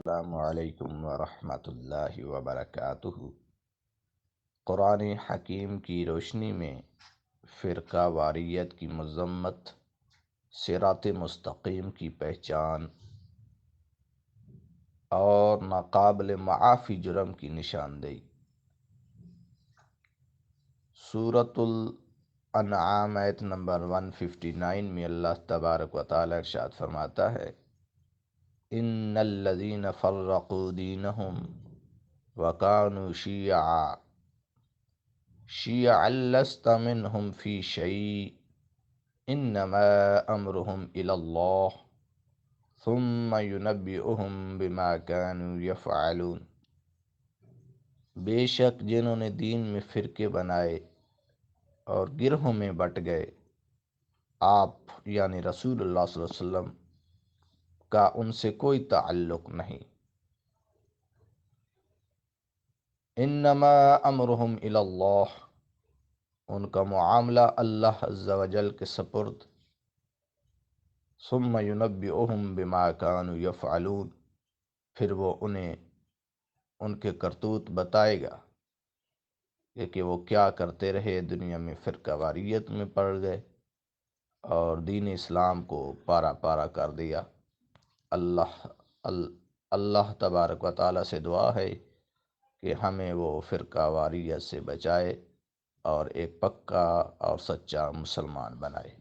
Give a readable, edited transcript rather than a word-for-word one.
السلام علیکم ورحمۃ اللہ وبرکاتہ۔ قرآن حکیم کی روشنی میں فرقہ واریت کی مذمت، صراط مستقیم کی پہچان اور ناقابل معافی جرم کی نشاندہی۔ سورۃ الانعام آیت نمبر 159 میں اللہ تبارک و تعالی ارشاد فرماتا ہے، ان الذین فرقوا دینہم وکانوا شیعا لست منہم فی شیء انما امرہم الی اللہ ثم ینبئہم بما کانوا یفعلون۔ بے شک جنہوں نے دین میں فرقے بنائے اور گروہوں میں بٹ گئے، آپ یعنی رسول اللہ صلی اللہ علیہ وسلم کا ان سے کوئی تعلق نہیں۔ انما امرہم الی اللہ، ان کا معاملہ اللہ عز و جل کے سپرد۔ ثم ینبئہم بما کانوا یفعلون، پھر وہ انہیں ان کے کرتوت بتائے گا کہ وہ کیا کرتے رہے، دنیا میں فرقہ واریت میں پڑ گئے اور دین اسلام کو پارا پارا کر دیا۔ اللہ تبارک و تعالیٰ سے دعا ہے کہ ہمیں وہ فرقہ واریت سے بچائے اور ایک پکا اور سچا مسلمان بنائے۔